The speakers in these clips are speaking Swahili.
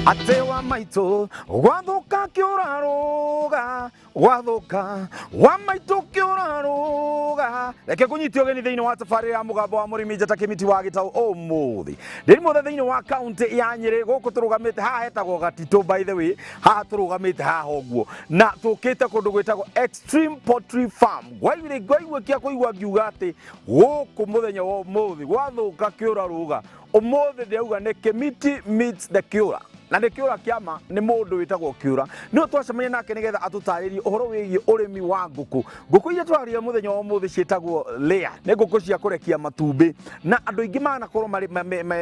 Atewa maito wathuka kiuraruga wathuka wa maito kiuraruga reke kunyitio geni thiini wa safari ya mugambo wa murimi njata kimiti wa gitau umuthi ndiri mothe thiini wa county ya Nyeri guku turugamite haha hetagwo Gatito by the way haha turugamite haha uguo na tukite kundu gwitagwo Ekstreme Poultry Farm gwaigwe kia kuigwa ngiuga ati guku muthenya wa umuthi wathuka kiuraruga umuthi ndiauga ni Kimiti meets the Kiura na nä kä å ra kä ama nä må ndå wä tagwo kä å ra nä å twacemania nake nä getha atå tarä rie å horo wä giä å rä mi wa ngũkũ ngũkũ iria twararire må thenya wa må thä ciätagwo layer nä ngũkũ cia kå rekia matumbä na andå aingä manakorwo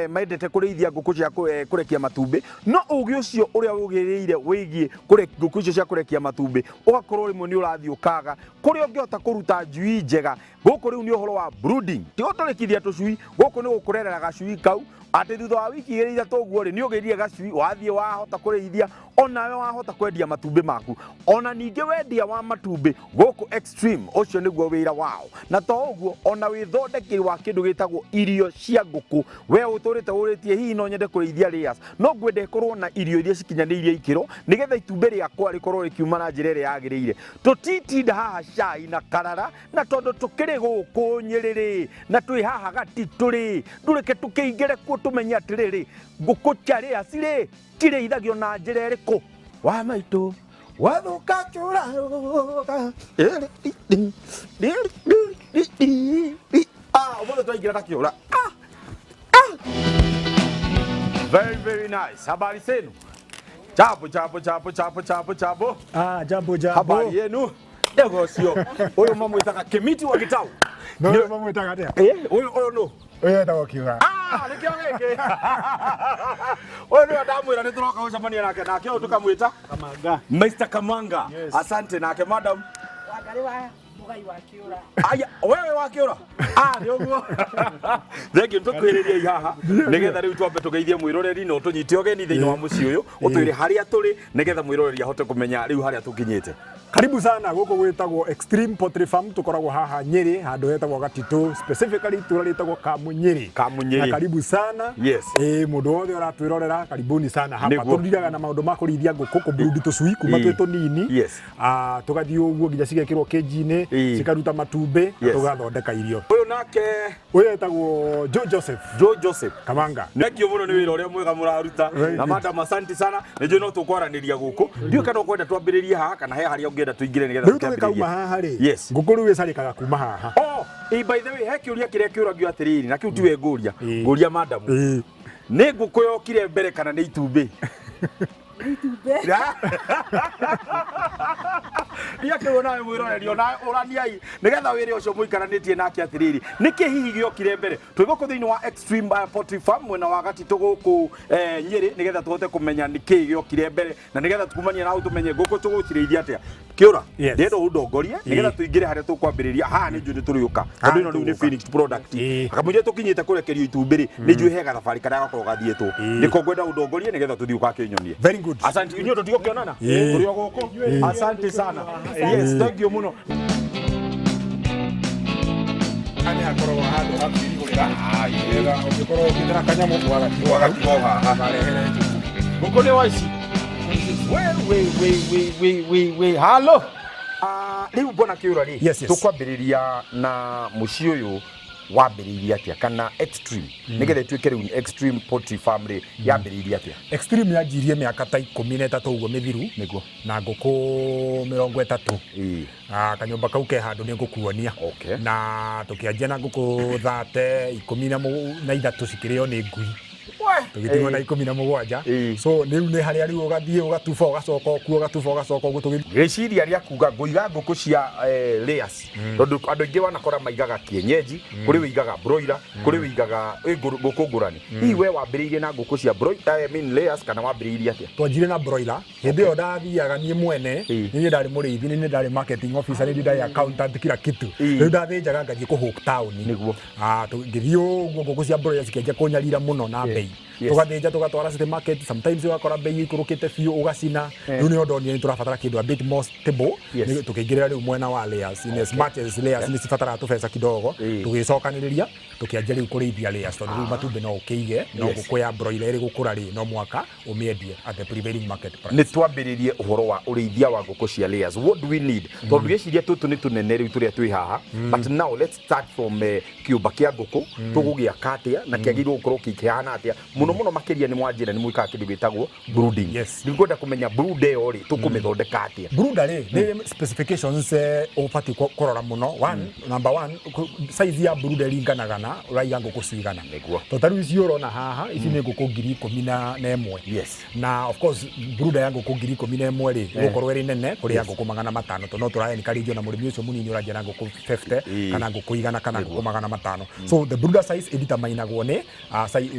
mendete kå rä ithia ngũkũ cia kå rekia matumbä no å gä å cio å rä a å gä rä ire wä giä ngũkũ icio cia kå rekia matumbä å gakorwo rä mwe nä å rathiä å kaga kå rä a å ngä hota kå ruta njui njega gũkũ rä u nä å horo wa brooding ti gå tå rä kithia tå cui gũkũ nä gå kå rerera gacui kau atä thutha wa wiki 2-3 guo ri ni ugerie gacui wathie wahota kurithia onawe wahota kwendia matumbĩ maku ona ninge wendia wa matumbĩ guku Ekstreme ucio niguo wira wao na to uguo ona withondeki wa kindu gitagwo irio cia ngũkũ we uturite uritie hihi no nyende kurithia layers no ngwende ikorwo na irio iria cikinyanirie ikiro nigetha itumbĩ riakwa rikorwo rikiuma na njira iria yagirire tutitinda haha cai na karara na tondu tukiri guku Nyeri na twi haha Gatito ri ndureke tukiingire kuo tumenye atiriri ngũkũ cia layers ri kirĩithagio na njĩra ĩrĩkũ wa maitũ wathuka kiuraruga ũmũthĩ twaingĩra ta kĩũra very nice habari zenu chapo jambo habari yenu ndego cio ũyũ mamwĩtaga Kimiti wa gitau no mamwĩtaga atia ũyũ no ũyũ etagwo Kiura nĩkĩo gĩkĩ ũyũ nĩwe ndamwĩra nĩ tũroka gũcemania nake nake ũyũ tũkamwĩta Kamanga Mr. Kamanga yes. Asante nake madam Wangari wa Mugai wa Kiura aya wewe wa Kiura nĩ ũguo thengio tũkwĩrĩria haha nĩgetha rĩu twambe tũgeithie mwĩroreri na ũtũnyite ũgeni thĩinĩ wa mũciĩ ũyũ ũtwĩre harĩa tũrĩ nĩgetha mwĩroreri ahote kũmenya rĩu harĩa tũkinyĩte. Karibu sana guku gwitagwo Ekstreme Poultry Farm tukoragwo haha Nyeri handu hetagwo Gatito specifically turaritagwo Kamunyeri na karibu sana yes mundu wothe uratwirorera karibuni sana hapa turiraga na maundu ma kurithia ngũkũ ku brood tũcui kuma twĩ tũnini yes tugathii ũguo nginya cigekĩrwo cage-inĩ cikaruta matumbĩ tugathondeka irio uyu nake uyu etagwo Joe Joseph Kamanga nekio muno ni wira uria mwega muraruta na madam asante sana nĩnjũĩ no tũkwaranĩria gũkũ ndiũ kana ũkwenda twambĩrĩrie haha kana he harĩa ũngĩenda tũingĩre nĩgetha tũkauma haha rĩ ngũkũ rĩu ĩcarĩkaga kuma haha by the way he kĩũria kĩrĩa kĩũragio atĩrĩrĩ na kĩu tiwe ngũria madam nĩ ngũkũ yokire mbere kana nĩ itumbĩ Ndiakĩrwo nawe mwĩroreri ona ũraniai nĩgetha wĩre ũcio mũikaranĩtie nake atĩrĩrĩ nĩkĩ hihi gĩokire mbere twĩgũkũ thĩinĩ wa Ekstreme Poultry Farm mwena wa Gatito gũkũ Nyeri nĩgetha tũhote kũmenya nĩkĩ gĩokire mbere na nĩgetha tũkumanie na tũmenye ngũkũ tũgũcirĩithia atĩa Kiura ndĩenda ũndongorie nĩgetha tũingĩre harĩa tũkwambĩrĩria haha nĩ njũĩ nĩ tũrĩũka tondũ ĩno rĩu nĩ finished product akamũnjĩ tũkinyĩte kũrekerio itumbĩ rĩ nĩ njũĩ he gathabarĩ karĩa gakorwo gathiĩtwo nĩko ngwenda ũndongorie nĩgetha tũthiĩ ũgakĩnyonie. Very good. Asante inyuĩ tũtigũkĩonana tũrĩ o gũkũ asante sana yes thank you muno ani akorwo handũ hakĩrigũrĩra wega ũngĩkorwo ũkĩndĩra kanyamũ wagatigwo haha ngũkũ nĩ waici we halo rĩu mbona Kiura rĩ tũkwambĩrĩria na mũciĩ ũyũ wambĩrĩirie atĩa kana Ekstreme nĩgetha ĩtuĩke rĩu Ekstreme Poultry Farm rĩ yambĩrĩirie atĩa. Ekstreme yanjirie mĩaka ta 13 ũguo mĩthiru nĩguo na ngũkũ 30 kanyũmba kau ke handũ nĩ ngũkuonia na tũkĩanjia na ngũkũ 13 cikĩrĩo nĩ ngui tũgĩtigwo na 17 so rĩu nĩ harĩa rĩu ũgathiĩ ũgatuba ũgacoka okuo ũgatuba ũgacoka ũguo gĩciria rĩa kuga ngũiga ngũkũ cia layers tondũ andũ aingĩ wanakora maigaga kĩenyeji kũrĩ wĩigaga broiler kũrĩ wĩigaga ngũkũ ngũrani hihi we wambĩrĩirie na ngũkũ cia broiler layers kana wambĩrĩirie atĩa. Twanjire na broiler hĩndĩ ĩyo ndathiaga niĩ mwene niĩ ndarĩ mũrĩithi niĩ ndarĩ marketing officer niĩ ndarĩ accountant kila kitu rĩu ndathĩnjaga ngathiĩ kũhũk town nĩguo tũgĩthiĩ ũguo ngũkũ cia broiler cikĩanjia kũnyarira mũno na bei tugathĩnja tugatwara city market, sometimes ugakora bei ikurukite biũ ugacina riũ nĩ ndonire nĩ tũrabatara kĩndũ a bit more stable tukĩingĩrĩra rĩu mwena wa layers in as much as layers nĩ cibataraga tũbeca kidogo tũgĩcokanĩrĩria tukĩanjia rĩu kũrĩithia layers tondũ rĩu matumbĩ no ũkĩige no ngũkũ ya broiler ĩrĩ gũkũra rĩ no mwaka ũmĩendie at the prevailing market price. Nĩ twambĩrĩrie ũhoro wa ũrĩithia wa ngũkũ cia layers. What do we need? Tondũ gĩciria tũtũ nĩ tũnene rĩu tũrĩa twĩ haha, but now let's start from kĩũmba kĩa ngũkũ tũgũgĩaka atĩa na kĩagĩrĩirwo gũkorwo kĩhana atĩa mũno makĩria nĩ mwanjĩra nĩ mwĩkaga kĩndũ gĩtagwo brooding. Nĩngwenda kũmenya brood ĩyo rĩ tũkũmĩthondeka atĩa? Brood rĩ nĩ specifications ũbatiĩ kũrora mũno. Number one, size ya brood ĩringanaga na ũraiga ngũkũ cigana. Tondũ rĩu ici ũrona haha ici nĩ ngũkũ 11,000. Na of course brood ya ngũkũ 11,000 rĩ gũkorwo ĩrĩ nene kũrĩ ya ngũkũ 500 tondũ no tũrahe nĩkarĩithio na mũrĩmi ũcio mũnini ũranjia na ngũkũ 50 kana ngũkũ 100 kana ngũkũ 500. So the brooder size ĩdeterminagwo nĩ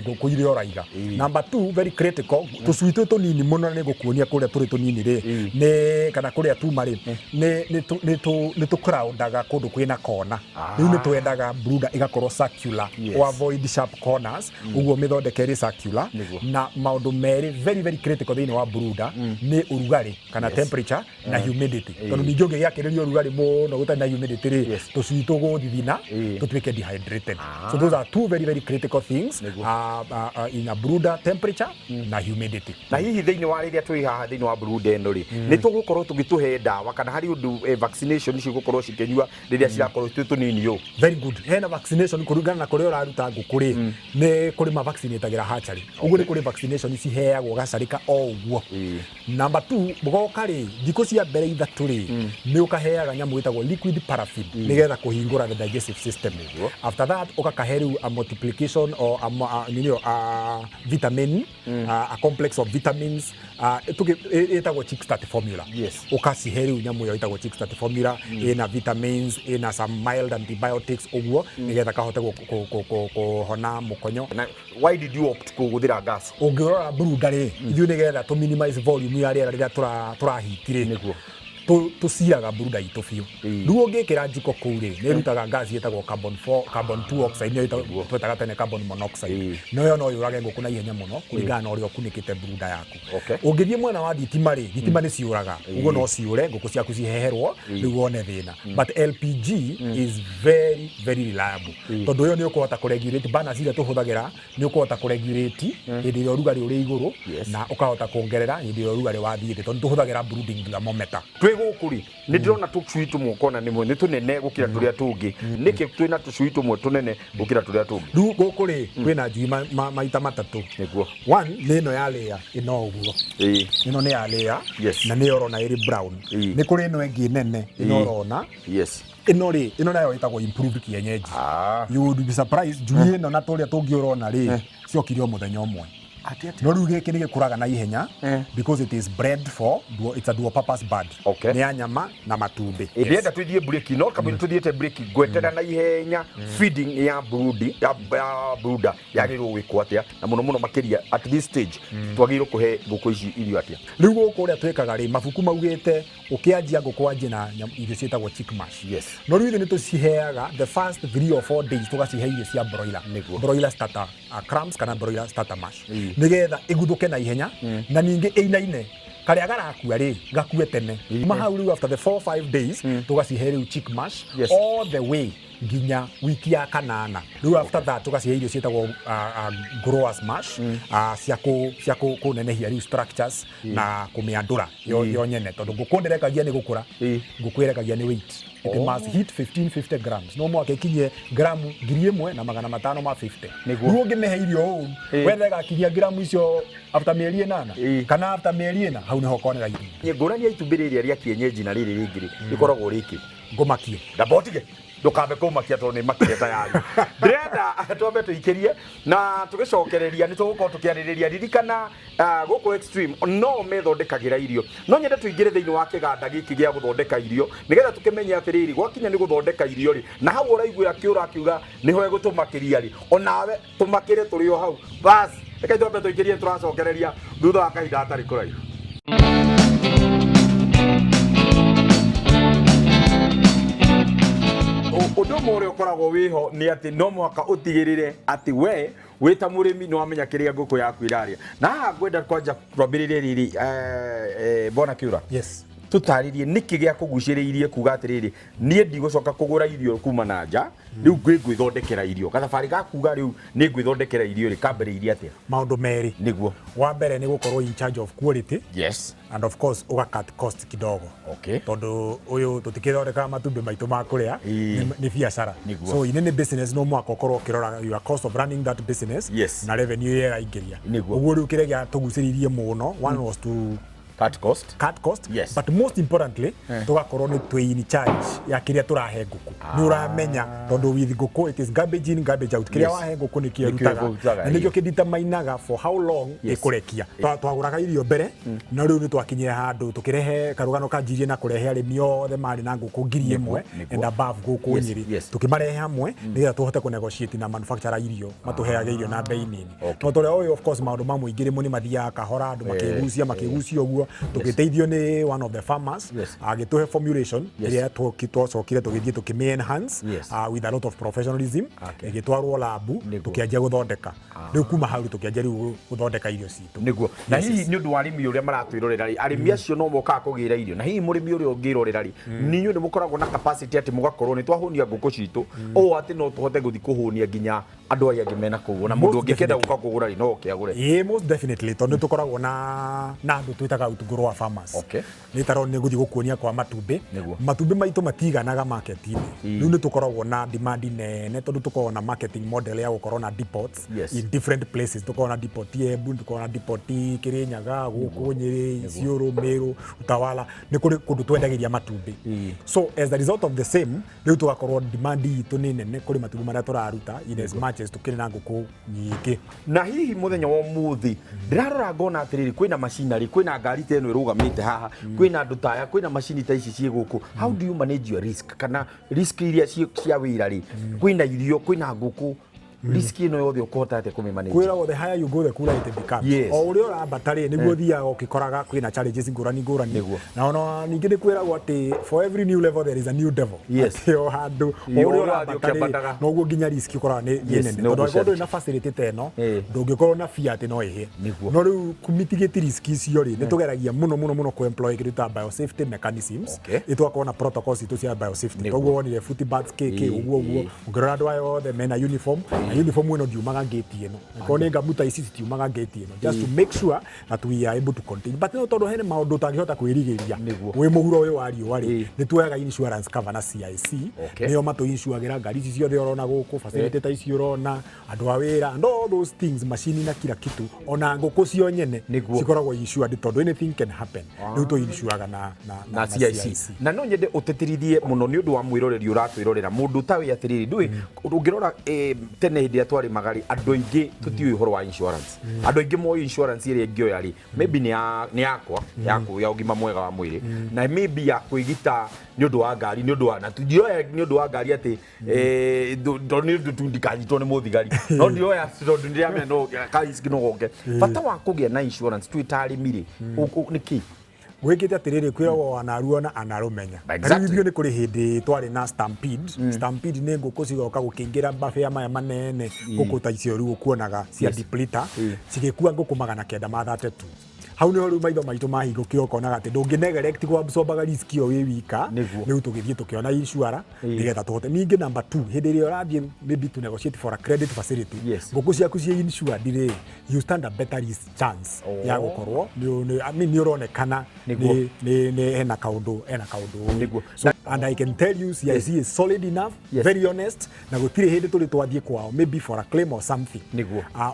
ngũkũ iria ũraiga. Number two, very critical, tũcui tũtũ tũnini mũno nĩ gũkuonia kũrĩa tũrĩ tũnini rĩ nĩ kana kũrĩa tuma rĩ nĩ tũcrowdaga kũndũ kwĩna kona. Rĩu nĩ twendaga brooder ĩgakorwo circular o avoid sharp corners, ũguo mĩthondeke ĩrĩ circular. Na maũndũ merĩ very very critical thĩinĩ wa brooder nĩ ũrugarĩ kana temperature na humidity. Tondũ ningĩ ũngĩgĩakĩrĩria ũrugarĩ mũno gũtarĩ na humidity rĩ tũcui tũgũthithina tũtuĩke dehydrated. So those are two very very critical things in a brooder, temperature na humidity. Na hihi thĩinĩ wa rĩrĩa twĩ haha thĩinĩ wa brooder ĩno rĩ nĩ tũgũkorwo tũgĩtũhe ndawa kana harĩ ũndũ vaccination cigũkorwo cikĩnyua rĩrĩa cirakorwo twĩ tũnini ũũ? Very good. Hena vaccination kũringana na kũrĩa ũraruta ngũkũ rĩ nĩ kũrĩ ma vaccinatagĩra hatchery. Ũguo nĩ kũrĩ vaccination ciheagwo gacarĩka o ũguo. Number two, mũgoka rĩ thikũ cia mbere ithatũ rĩ nĩ ũkaheaga nyamũ ĩtagwo liquid paraffin nĩgetha kũhingũra the digestive system. After that ũkakahe rĩu a multiplication or a vitamin, a complex of vitamins ĩtagwo chick start formula. Ũkacihe rĩu nyamũ ĩyo ĩtagwo chick start formula ĩna vitamins, ĩna some mild antibiotics ũguo nĩgetha kahote kũhona mũkonyo. Why did you opt kũhũthĩra gas? Ũngĩrora brooder rĩ ithuĩ nĩgetha tũ minimize volume ya rĩera rĩrĩa tũrahiti nĩguo tũciraga brooder itũ biũ. Rĩu ũngĩkĩra njiko kũu rĩ nĩ ĩrutaga gas ĩtagwo carbon 2 oxide nĩyo twetaga tene carbon monoxide. Noyo no yũrage ngũkũ na ihenya mũno kũringana na ũrĩa ũkunĩkĩte brooder yaku. Ũngĩthiĩ mwena wa thitima rĩ thitima nĩ ciũraga ũguo no ciũre ngũkũ ciaku ciheherwo rĩu wone thĩna. But LPG is very very reliable tondũ ũyũ nĩ ũkũhota kũregulate burners iria tũhũthagĩra nĩ ũkũhota kũregulate hĩndĩ ĩrĩa ũrugarĩ ũrĩ igũrũ na ũkahota kuongerera hĩndĩ ĩrĩa ũrugarĩ wathiĩ thĩ tondũ tũhũthagĩra brooding thermometer. Gũkũ rĩ nĩ ndĩrona tũcui tũmwe kona nĩ tũnene gũkĩra tũrĩa tũngĩ. Nĩkĩ twĩna tũcui tũmwe tũnene gũkĩra tũrĩa tũngĩ? Rĩu gũkũ rĩ kwĩna njui maita matatũ. One nĩ ĩno ya layer ĩno ũguo. Ĩno nĩ ya layer na nĩ ũrona ĩrĩ brown. Nĩ kũrĩ ĩno ĩngĩ nene ĩno ũrona. Ĩno rĩ ĩno nayo ĩtagwo improved kienyeji. You would be surprised njui ĩno na tũrĩa tũngĩ ũrona rĩ ciokire o mũthenya ũmwe. No rĩu gĩkĩ nĩ gĩkũraga na ihenya because it is bred for it's a dual purpose bird. Nĩ ya nyama na matumbĩ. Ndĩrenda tũthiĩ break no kamũira tũthiĩte break ngwetera na ihenya feeding ya brooder yagĩrĩirwo gwĩkwo atĩa na mũno makĩria at this stage twagĩrĩirwo kũhe ngũkũ ici irio atĩa? Rĩu gũkũ ũrĩa twĩkaga rĩ mabuku maugĩte ũkĩanjia ngũkũ anjie na irio ciĩtagwo chick mash. No rĩu nĩ tũciheaga the first 3 or 4 days tũgacihe irio cia broiler starter crumbs kana broiler starter mash nĩgetha ĩguthũke na ihenya na ningĩ ĩinaine karĩa garakua rĩ gakue tene. Mahau rĩu after the 4-5 days tũgacihe rĩu chick mash all the way nginya wiki ya kanana. Rĩu after that tũgacihe irio ciĩtagwo growers mash cia kũnenehia rĩu structures na kũmĩandũra yo nyene tondũ ngũkũ ndĩrekagia nĩ gũkũra ngũkũ ĩrekagia nĩ weight. It must hit 1550 grams. No mwaka ikinye gramu 1,550. Rĩu ũngĩmĩhe irio ũũ wethe gakinyia gramu icio after mĩeri 8 kana after mĩeri 4 hau nĩho ũkonera irio. Ngũrani ya itumbĩ rĩrĩa rĩa kienyeji na rĩrĩ rĩngĩ rĩkoragwo rĩkĩ ngũmakie ndabotige ndukambe kũmakia tondũ nĩ makire tayari. Ndĩrenda twambe tũikĩrie na tũgĩcokereria nĩ tũgũkorwo tũkĩarĩrĩria ririkana gũkũ Ekstreme no methondekagĩra irio no nyende tũingĩre thĩinĩ wa kĩganda gĩkĩ gĩa gũthondeka irio nĩgetha tũkĩmenye atĩrĩrĩ gwakinya nĩ gũthondeka irio rĩ na hau ũraiguĩra kĩũra akiuga nĩho egũtũmakĩria rĩ onawe tũmakĩre tũrĩ o hau bas. Reke twambe tũikĩrie tũracokereria thutha wa kahinda hatarĩ kũraihu. Ũndũ ũmwe ũrĩa ũkoragwo wĩho nĩ atĩ no mũhaka ũtigĩrĩre atĩ we wita mũrĩmi no amenya kĩrĩa ngũkũ yaku iraria na haha ngwenda kwanja kwambĩrĩria rĩrĩ bona Kiura yes tutaririe niki gĩa kũgucĩrĩirie kuga atĩrĩrĩ niĩ ndigũcoka kũgũra irio kuma na nja rĩu ngwĩthondekera irio gathabarĩ gakuga rĩu nĩ ngwĩthondekera irio rĩ kambĩrĩirie atĩa maũndũ merĩ nĩguo wa mbere nĩ gũkorwo in charge of quality yes and of course uga cut cost kidogo okay tondu uyu tutikithondeka matumbĩ maitũ ma kuria ni biacara so ine ni business no mwaka ukorwo ukirora your cost of running that business yes na revenue yera ingiria uguo riu kire gya tugucĩrĩirie muno one was to cut cost yes but most importantly tugakorwo ni twi in charge ya kiria turahe ngũkũ ni uramenya tondu with ngũkũ it is garbage in garbage out kiria wahe ngũkũ ni kierutaga na nikio kiditamainaga for how long ikurekia twaguraga irio mbere na riu ni twakinyira handu tukirehe karugano kanjirie na kurehe arimi othe mari na ngũkũ 1,000 and above ngũkũ Nyeri tukimarehe hamwe nigetha tuhote ku negotiate na manufacturer irio matuheage irio na bei nini no tore oyo of course maundu mamwe ingire muni mathiaga kahora andu makigucia uguo tukiteithio ni one of the farmers agituhe formulation iria twacokire tugithie tukime enhance with a lot of professionalism igitwarwo labu tukianjia guthondeka riu kuma hau tukianjia riu guthondeka irio citu niguo na hihi ni undu wa arimi uria maratwirorera ri arimi acio no mokaga kugira irio na hihi murimi uria ungirorera ri ninyu ni mukoragwo na capacity ati mugakorwo ni twahunia ngũkũ citu o ati no tuhote guthi kuhunia nginya andu aya ngimena kugu na mundu ungikenda guka kugura ri no kiagure most definitely tondu tukoragwo na andu twitaga utunguru wa farmers ni taro ni guthi gukuonia kwa matumbĩ maitu matiganaga market-ini riu ni tukoragwo na demand nene tondu tukoragwo na marketing model ya gukorwo na depots in different places tukoragwo na depot Embu tukoragwo na depot Kirinyaga gũkũ Nyeri Isiolo Meru Utawala ni kuri kundu twendagiria matumbĩ so as a result of the same riu tugakorwo demand itu ni nene kuri matumbĩ maria turaruta in as much as tukiri na ngũkũ nyingĩ na hihi muthenya wa muthi ndirarora ngona atiriri kwina machinery kwina ngari te eno irugamite haha kwina andu taya kwina machini ta ici cie gũkũ how do you manage your risk kana risk iria cia wira ri kwina irio kwina ngũkũ risk ino yothe ukuhota ate kumimanage kwira the higher you go the cooler it becomes o uria urabatari niguo thiaga ukikoraga kwina challenges ngurani na ona ningi ni kwiragwo ati for every new level there is a new devil o handu o uria urabatari no guo nginya risk ukora ni nene tondu na facility teno ndungikorwo na fear ati no ihe no riu kumitigate risk icio ri ni tugeragia muno ku employ kiruta biosafety mechanisms itwakorwo na protocols itu cia biosafety koguo wonire foot bags keke uguo ngirora andu ayo othe mena uniform uniform ino diumaga gate ino ko ni ngamuta ici citiumaga gate ino just to make sure that we are able to continue but no tondu hene maundu tangihota kwirigiria wi muhuro uyu wa riua ri ni tuoyaga insurance cover na CIC niyo matu insuagira ngari ici ciothe urona guku facility ta ici urona andu a wira and all those things machine na kila kitu ona ngũkũ cio nyene cikoragwo insured tondu anything can happen ni to insuaga na CIC na no nyende utetirithie muno ni undu wa mwiroreri uratwirorera mundu tawe atiriri ndui ungirora tene hĩndĩ atwari magari andu aingi tutiui horo wa insurance andu aingi mo insurance iria ngioya ri maybe ni yakwa ya ugima mwega wa mwiri na maybe ya kuigita ni undu wa ngari ni undu wa na tujioya ni undu wa ngari ati ndoni ndikanyitwo ni muthigari no ndioya tondu ndiramenya no kaisi no goke bata wa kugia na insurance twitari miri niki gwikite atiriri kwiragwo anaruona anarumenya riu ni kuri hindi twari na stampede ni ngũkũ cigoka gukingira mafia maya manene ngũkũ ta icio riu kuonaga cia depleter cigikua ngũkũ 932 hau ni riu maitho maitu mahingũkire ukonaga ati ndũngĩneglect gwabsorbaga risk iyo wi wika riu tugithie tukiona insurer nigetha tuhote ningi number 2 hindi ĩrĩa ũrathiĩ maybe to negotiate for a credit facility ngũkũ ciaku cia insured ri you stand a better risk chance ya gukorwo ni uronekana ni hena kaundu so and I can tell you CIC is solid enough very honest na gutire hindi tuli twathie kwao maybe for a claim or something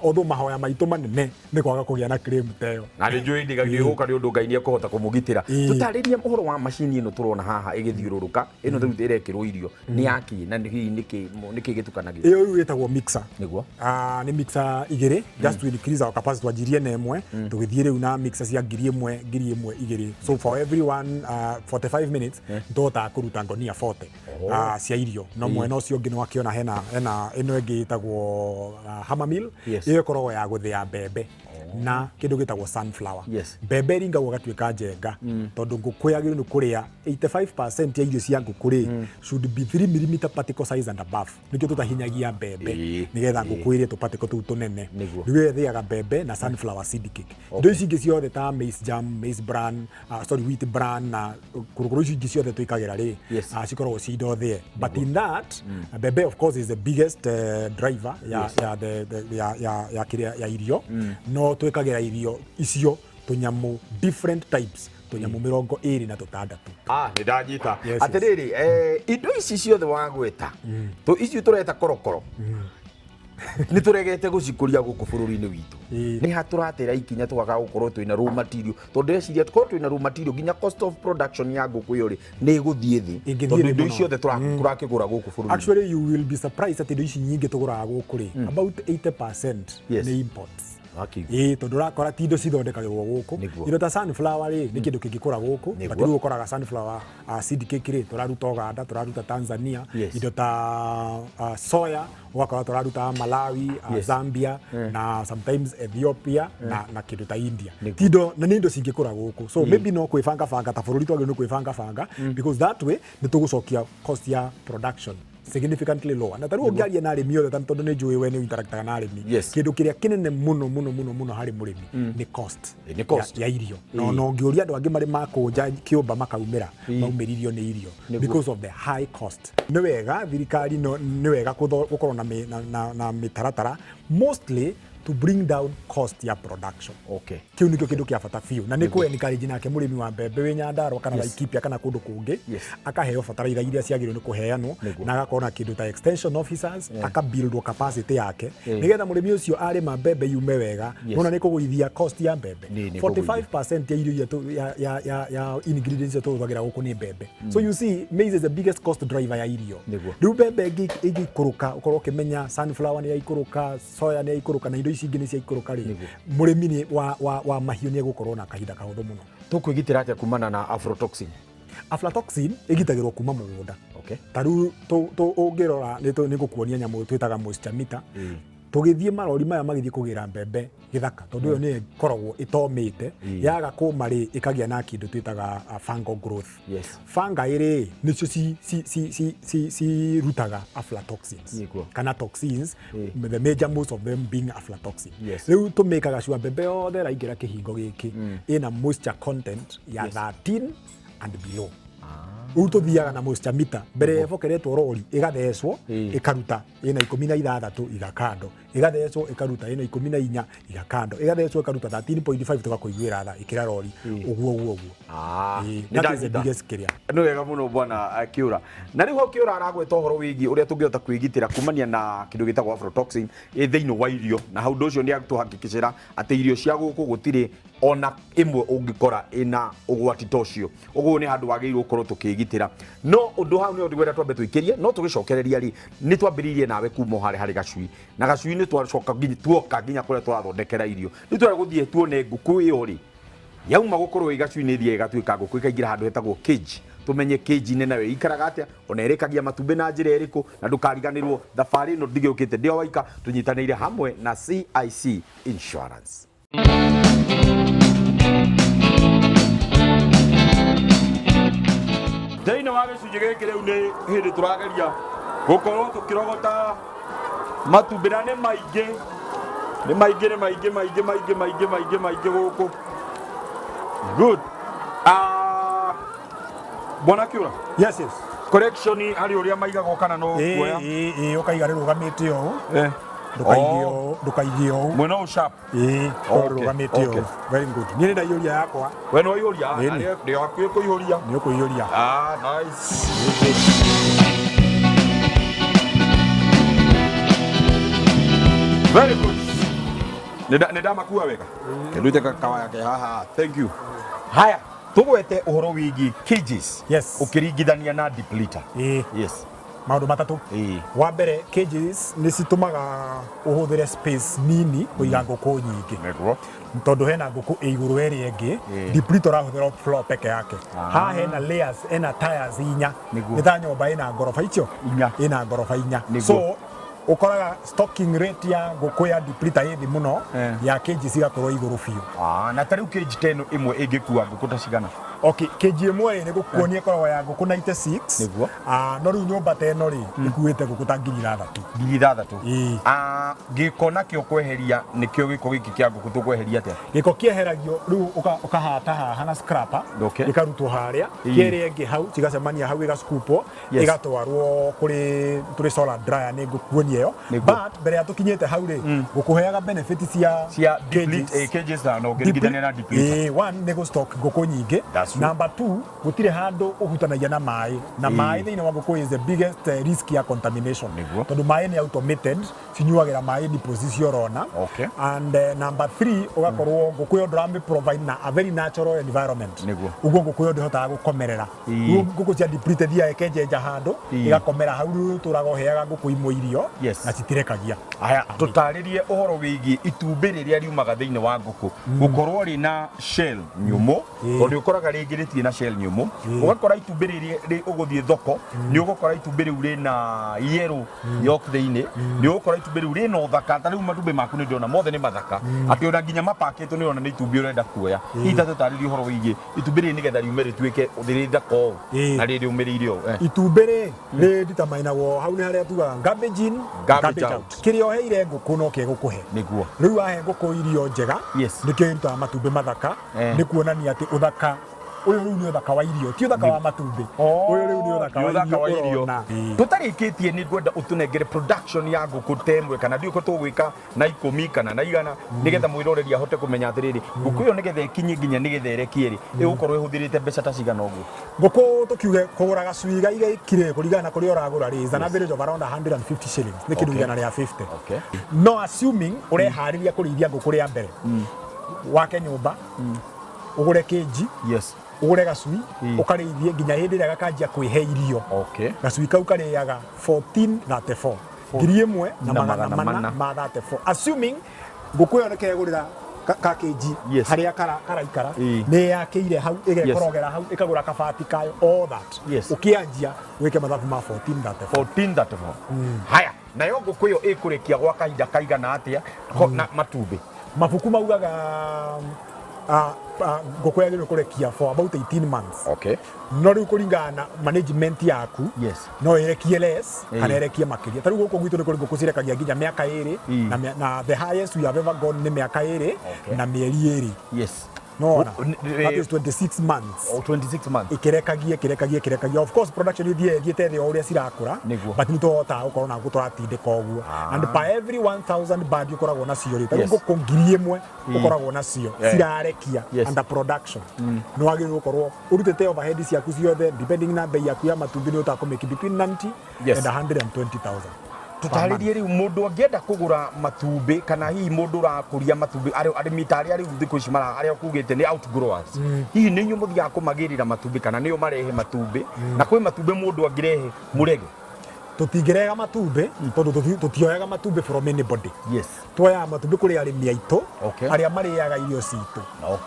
although mahoya maitu manene ni kwaga kugia na claim teo na njui ndigagiuka ni undu Ngai ni akuhota kumugitira tutariria uhoro wa machine ino turona haha igithiururuka ino riu irekirwo irio ni yaki na niki gitukanagia iyo riu yetagwo mixer niguo ni mixer igiri just to increase our capacity twajirie na emwe tugithie riu na mixer cia ngiri imwe igiri so for everyone 45 minutes ndota kuruta ngonia 40 cia irio no mwena ucio ngi nwakiona hena ino ingi itagwo hammer mill iyo ikoragwo ya guthia mbembe na kindu gitagwo sunflower. Yes. Mbembe ringagwo gatuika njenga tondu ngũkũ yagĩrĩirwo nĩ kũrĩa 85% ya irio cia ngũkũ rĩ should be 3 mm particle size and above. Nikio tutahinyagia mbembe nigetha ngũkũ ĩrĩe tu particle tu tunene. Niwe thiaga mbembe na sunflower seed cake. Indo ici ingĩ ciothe ta maize germ, maize bran, wheat bran na kũrũkũrũ ici ingĩ ciothe twĩkagĩra rĩ cikoragwo ci indo thĩe. But in that mbembe of course is the biggest driver ya irio. No twĩkagĩra irio icio tunyamu different types tunyamu 20 na 6. Nĩ ndanyita atiriri indo ici ciothe wagweta tu ici tureta korokoro ni turegete gucikuria guku bururi-ini witu ni haturatira ikinya tugaga gukorwo twina raw material tondu ndeciria tukorwo twina raw material nginya cost of production ya nguku iyo ri ni guthie thi tondu indo icio the turakigura guku bururi. Actually you will be surprised at indo ici nyingi tuguraga guku ri about 80% ni imports. Tondu rakora ti indo cithondekagirwo guku indo ta sunflower ri ni kindu kingikura guku but riu ukoraga sunflower seed cake ri turaruta Uganda, turaruta Tanzania, indo ta soya wakora turaruta Malawi, Zambia na sometimes Ethiopia na kindu ta India. Tindo na ni indo cingikura guku, so maybe no kwibanga banga ta bururi twagire no kwibanga banga because that way ni tugucokia cost ya production significantly lower. Na taru ngiaria na arimi othe tondu ni njui we ni interactaga na arimi kindu kiria kinene muno hari murimi ni cost ya irio no ngiuria andu angi mari makunja kiumba makaumira maumiririo ni irio because of the high cost. Ni wega thirikari ni wega gukorwo na mitaratara mostly to bring down cost ya production. Kiu nikio kindu kia bata fiu na ni ku encourage nake murimi wa mbembe we Nyandarua kana Laikipia kana kundu kungi akaheo bataraitha iria ciagirwo ni kuheanwo na agakorwo na kindu ta extension officers akabuildwo capacity yake nigetha murimi ucio arima mbembe yume wega nona ni kuguithia cost ya mbembe. 45% ya irio ya ingredients tu twagira guku ni mbembe. So you see maize is the biggest cost driver ya irio. Riu mbembe igikuruka ukorwo kimenya sunflower ni yaikuruka, soya ni yaikuruka na indo ici ingĩ nĩ cia ikũrũka rĩ mũrĩmi wa mahiũ nĩ egũkorwo na kahinda kahũthũ mũno. Tukwĩgitĩra atĩa kumana na aflatoxin? Aflatoxin ĩgitagĩrwo kuma mũgũnda. Ta rĩu ũngĩrora nĩ ngũkuonia nyamũ twĩtaga moisture meter. Tugithie marori maya magithie kugira mbembe githaka tondu yo ni koragwo itomite yaga kuma ri ikagia na kindu twitaga fungal growth. Fungi ri nicio si rutaga aflatoxins kana toxins, the major most of them being aflatoxin. Riu tumikaga sure mbembe yothe raingira kihingo giki ina moisture content ya 13 and below. Utothiaga na moisture meter mbere efokeretwo rori igathecwo ikaruta ina 16 igakando igathecwo ikaruta ina 14 igakando igathecwo ikaruta 13.5 tugakuiguira tha ikira rori uguo that is the biggest area. No wega muno bwana Kiura na riu Kiura aragweta horo wigi uria tungihota kwigitira kumania na kindu gitagwo aflatoxin thiini wa irio na hau ndocio ni atuhakikishira ati irio cia guku gutire ona imwe ungikora ina ugwati tocio uguo ni handu wagirwo ukorwo tukigitira no undu hau ni undu gwera twambe twikirie no tugicokereria ri ni twambiririe nawe kuma hari gacui na gacui ni twacoka nginya kuria twathondekera irio ni twara guthie tuone nguku iyo ri yauma gukorwo igacui ni thie igatuika nguku ikaingira handu hetagwo cage tumenye cage ne nawe ikaraga atia ona erekagia matumbe na njira eriku na ndukariganirwo thabari no ndigukite ndio waika tunyitanire hamwe na CIC Insurance. Daina wa gicunjĩ gĩkĩ rĩu nĩ hĩndĩ tũrageria gũkorwo tũkĩrogota matumbĩ na nĩ maingĩ gũkũ. Good. Bwana Kiura. Yes. Correction harĩ ũrĩa maigagwo kana no kuoya. Ũkaiga rĩrũgamĩte ũũ. Ndukaigio mwena o sharp rugamite o very good. Ni nda yoria yakwa we no yoria ndio akwiye kuihoria ni kuihoria nice. Very good. Nida makua wega ndute kawa yake haha. Thank you. Haya tugwete uhoro wigi cages. Yes. Ukiringithania na depleter. Yes. Maundu matatu. Wa mbere cages ni citumaga uhuthire space nini kuiga nguku nyingi. Tondu hena nguku iguru eri engi depleter rahuthira floor peke yake. Ha hena layers ena tiles inya. Nitha nyomba ina ngorofa icio ina ngorofa inya. So ukoraga stocking rate ya ngũkũ ya depleta ĩthĩ mũno ya kg cigakorwo igũrũ biũ. Na tarĩu kg 10 ĩmwe ĩngĩkua ngũkũ ta cigana? Okay, kg ĩmwe nĩ gũkuonia ĩkoragwo ya ngũkũ 96. Nĩguo. No rĩu nyũmba ta ĩno rĩ ĩkuĩte ngũkũ ta 6,000. 6,000. Gĩko nakĩo kweheria nĩkĩo gĩko gĩkĩ kĩa ngũkũ tũkweheria atĩa? Gĩko kĩeheragio rĩu ũkahata haha na scraper ĩkarutwo harĩa, kĩrĩa ĩngĩ hau cigacemania hau ĩgacukupwo ĩgatwarwo kũrĩ tũrĩ solar dryer nĩ ngũkuonia ĩyo. But mbere ya tũkinyĩte hau rĩ ngũkũheaga benefit cia cages na ũngĩringithania na depleta. One nĩ gũstock ngũkũ nyingĩ. Number 2 gũtirĩ handũ ũhutanagia na maĩ, na maĩ thĩinĩ wa ngũkũ is the biggest risk ya contamination, tondũ maĩ nĩ automated cinyuagĩra maĩ deposition rona. And number 3 ũgakorwo ngũkũ ĩyo ndũramĩ provide na a very natural environment, ũguo ngũkũ ĩyo ndĩhotaga gũkomerera. Ngũkũ cia depleted ikenjenja handũ igakomera hau, tũraga ũheaga ngũkũ imwe irio na citirekagia. Aya tũtarĩrie ũhoro wĩgiĩ itumbĩ rĩrĩa riumaga thĩinĩ wa ngũkũ gũkorwo rĩna shell nyũmũ, tondũ ũkoraga rĩngĩ rĩtirĩ na shell nyũmũ, ũgakora itumbĩ rĩrĩ ũgũthiĩ thoko nĩ ũgũkora itumbĩ rĩu rĩna yellow yolk thĩinĩ, nĩ ũgũkora itumbĩ rĩu rĩna ũthaka. Ta rĩu matumbĩ maku nĩ ndĩrona mothe nĩ mathaka, atĩ ona nginya mapakĩtwo nĩ ũrona nĩ itumbĩ ũrenda kuoya. Hihi ta tũtarĩrie ũhoro wĩgiĩ itumbĩ rĩrĩ nĩgetha riume rĩtuĩke rĩrĩ thaka ũũ na rĩrĩ ũmĩrĩire ũũ. Itumbĩ rĩ determinagwo hau nĩ harĩa tugaga garbage in garbage out. Kĩrĩa ũheire ngũkũ no kĩgũkũhe. Nĩguo rĩu wahe ngũkũ irio njega nĩkĩo irutaga matumbĩ mathaka, nĩ kuonania atĩ ũthaka ũyũ rĩu nĩ ũthaka wa irio, ti ũthaka wa matumbĩ. Ũyũ rĩu nĩ ũthaka wa irio. Tũtarĩkĩtie nĩ ngwenda ũtũnengere production ya ngũkũ temwe, kana ndiũko tũgwĩka na 10 kana na 100, nĩgetha mwĩroreri ahote kũmenya atĩrĩrĩ ngũkũ ĩyo nĩgetha ĩkinye nginya nĩgetha ĩrekie rĩ ĩgũkorwo ĩhũthĩrĩte mbeca ta cigana ũguo? Ngũkũ tũkiuge kũgũra gacui igaikire kũringana na kũrĩa ũragũra rĩ, is an average of around 150 shillings, nĩ kĩndũ igana rĩa 50. No assuming ũreharĩria kũrĩithia ngũkũ rĩa mbere, wake nyũmba, ũgũre kĩnji, ũgũre gacui ũkarĩithie nginya hĩndĩ ĩrĩa gakanjia kwĩhe irio. Gacui kau karĩaga 1434, 1,434, assuming ngũkũ ĩyo nĩkegũrĩra ka kĩnji harĩa karaikara nĩ yakĩire hau ĩgekorogera hau ĩkagũra kabati kayo, all that ũkĩanjia wĩke mathabu ma 1434. Haya, nayo ngũkũ ĩyo ĩkũrĩkia gwa kahinda kaigana atĩa na matumbĩ? Mabuku maugaga ngũkũ yagĩrĩirwo kũrekia for about 18 months. No rĩu kũringana na management yaku no ĩrekie less kana ĩrekie makĩria. Ta rĩu gũkũ gwitũ nĩ kũrĩ ngũkũ cirekagia nginya mĩaka 2 na the highest we have ever gone nĩ mĩaka 2 na mĩeri 2. No, that is 26 months. 26 months. Ikirekagia. Of course production ithiĩte thĩ o ũrĩa cirakũra, but nĩ tũhotaga gũkorwo na ngũkũ tũratindĩka ũguo. And by every 1,000 bird ũkoragwo nacio rĩ, ta rĩu ngũkũ 1,000 ũkoragwo nacio cirarekia under production. Nĩ wagĩrĩirwo gũkorwo ũrutĩte overhead ciaku ciothe, depending na bei yaku ya matumbĩ nĩ ũtaka kũmake between 90 and 120,000. Tũtarĩrie rĩu mũndũ angĩenda kũgũra matumbĩ kana hihi mũndũ ũrakũria matumbĩ arĩmi ta arĩa rĩu thikũ ici arĩa ũkugĩte nĩ outgrowers, hihi nĩ inyuĩ mũthiaga kũmagĩrĩra matumbĩ kana nĩo marehe matumbĩ, na kwĩ matumbĩ mũndũ angĩrehe mũrege? Tũtingĩrega matumbĩ tondũ tũtioyaga matumbĩ from anybody. Twoyaga matumbĩ kũrĩ arĩmi aitũ arĩa marĩaga irio citũ,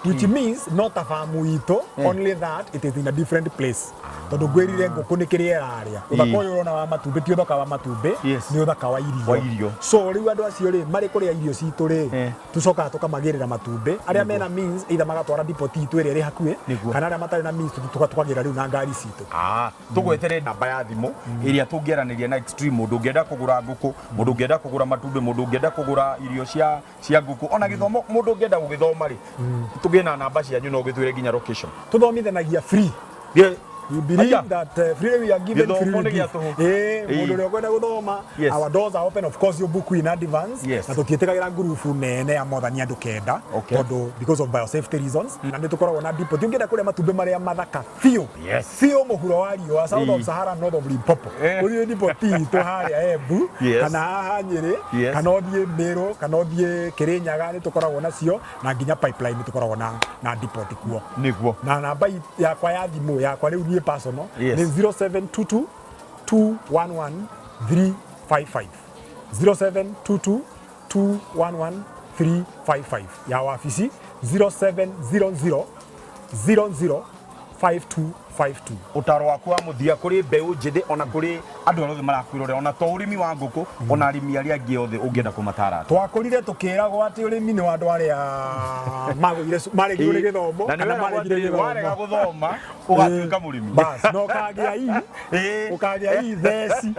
which means not a farm itũ, only that it is in a different place. Tondũ ngwĩrire ngũkũ nĩ kĩrĩa ĩrarĩa, ũthaka ũyũ ũrona wa matumbĩ ti ũthaka wa matumbĩ, nĩ ũthaka wa irio. So rĩu andũ acio rĩ marĩ kũrĩa irio citũ rĩ, tũcokaga tũkamagĩrĩra matumbĩ, arĩa mena means either magatwara depot itũ ĩrĩa ĩrĩ hakuhĩ, kana arĩa matarĩ na means tũkagĩra rĩu na ngari citũ. Tũgwetere namba ya thimũ ĩrĩa tũngĩaranĩria na Ekstreme, mũndũ ũngĩenda kũgũra ngũkũ, mũndũ ũngĩenda kũgũra matumbĩ, mũndũ ũngĩenda kũgũra irio cia ngũkũ, ona gĩthomo mũndũ ũngĩenda gũgĩthoma rĩ, tũgĩe na namba cianyu no gĩtwĩre nginya location. Tũthomithanagia free. We believe that freely we are given freely. Mũndũ ũrĩa ũkwenda gũthoma, our doors are open. Of course you book in advance, na tũtiĩtĩkagĩra ngurubu nene ya more than andũ 9 tondũ because of biosafety reasons, na nĩ tũkoragwo na depot. Ũngĩenda kũrĩa matumbĩ marĩa mathaka biũ mũhuro wa riũa, south of Sahara, north of Limpopo, ũthiĩ depot itũ harĩa Embu kana haha Nyĩrĩ, kana ũthiĩ Meru, kana ũthiĩ Kĩrĩnyaga, nĩ tũkoragwo nacio, na nginya pipeline nĩ tũkoragwo na depot kuo. Nĩguo na namba yakwa ya thimũ yakwa rĩu personal ni 0722 211 355, 0722 211 355 ya wabici 0700 00 52 52. Utaro waku wa muthia kuri mbeu njithi ona kuri andu othe marakwirore ona to urimi wa nguku ona arimi aria angi othe ungienda kumatara twakorire tukiragwo ati urimi ni wandu aria magwire maregire githomo kana maregire githomo warega guthoma ugatuika murimi bas no kagia hii thesi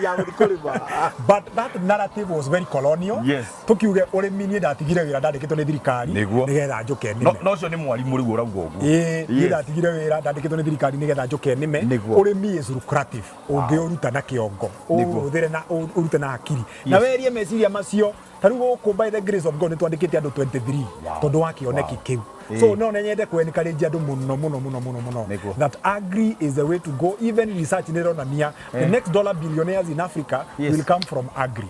ya kurima but that narrative was very colonial. Yes. Tukiuge urimi ni ndatigire wira ndandikitwo ni thirikari nigetha njuke nime no cio ni mwarimu riu urauga uguo ni ndatigire wira ndandikitwo ni thirikari nigetha njuke nime urimi is lucrative ungiuruta na kiongo uthire na urute na akiri na werie meciria macio tariu guku by the grace of God nitwandikite andu 23 tondu wa kioneki kiu so no nyende kwenikarinji andu muno that agri is the way to go. Even research nironania the next dollar billionaires in Africa will come from agri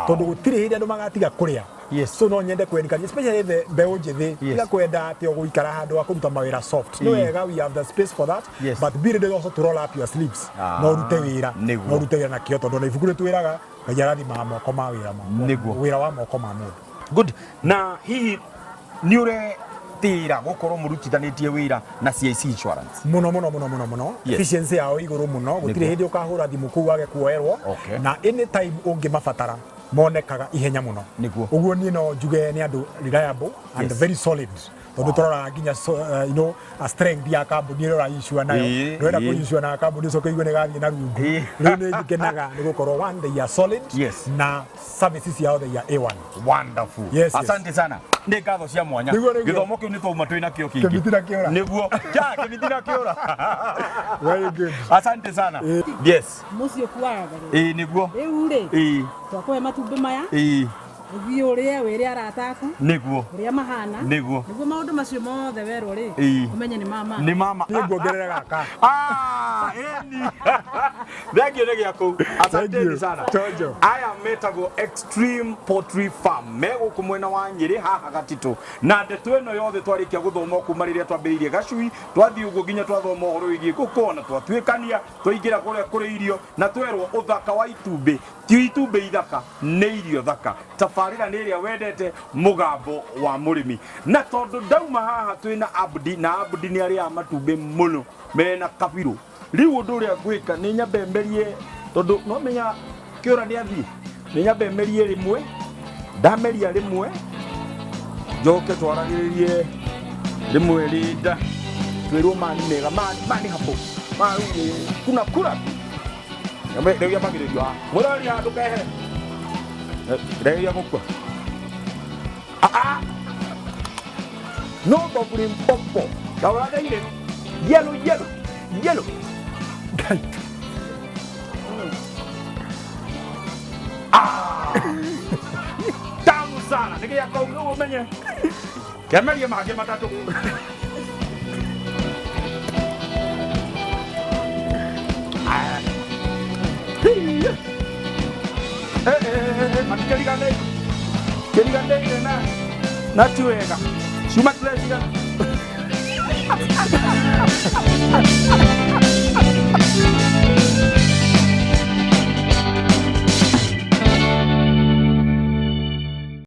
tondu gutire hindi andu magatiga kuria. So no nyende kwenikarinji especially the mbeu njithi ila kwenda ati guikara handu akuruta mawira soft no wega we have the space for that but be ready also to roll up your sleeves no rute wira na kio tondu na ibuku ritwiraga ngayarathi ma moko ma wira ma wira wa moko ma mundu. Good. Na hihi ni ure tira gukorwo murutithanitie wira na CIC insurance muno efficiency yao iguru muno gutire hindi ukahura thimu kuu wage kuoerwo na anytime ungi mabatara monekaga ihenya muno uguo ni no njuge ni andu reliable and very solid tondu turora nginya you know a strength ya kambuni rora insure nayo rora ko insure na kambuni so kaigue ne gathie na rungu riu ni ngenaga ni gukorwo one they are solid na services yao they are A1. Wonderful. Asante sana ndi ngatho cia mwanya githomo kiu ni twauma twina kio kingi kimitira kiora niguo kimitira kiora very good. Asante sana yes mucio kuaga niguo riu ri twakwe matumbi maya uthii uria wiri arataku niguo uria mahana niguo maundu macio mothe werwo ri umenye ni mama niguongerera gaka eni thank you giaku asante sana Jojo. Aya metagwo Extreme Poultry Farm meguku mwena wa Nyeri haha Gatito na ndeto eno yothe twarikia guthoma kuma riria twambiririe gacui twathii uguo nginya twathoma uhoro wigie nguku na twatwikania twaingira kuria kuri irio na twerwo uthaka wa itumbi ti itumbi ithaka ni irio thaka tafarira ni iria wendete mugambo wa murimi na tondu ndauma haha twina Abdi na Abdi ni aria matumbi muno mena kabiru riu undu uria gwika ni nyambemberie tondu no menya kiura ni athii ni nyambemberie rimwe ndameria rimwe njoke twaragiririe rimwe rinda twirwo mani mega mani hapo kuna kura riu yambagiririo murari handu kehe riu gukua no bobuli mpopo tawagaire yellow tamu sana nikia kwa umenye kemerie mage matatu matikeli gande na tiwega shuma tulesiga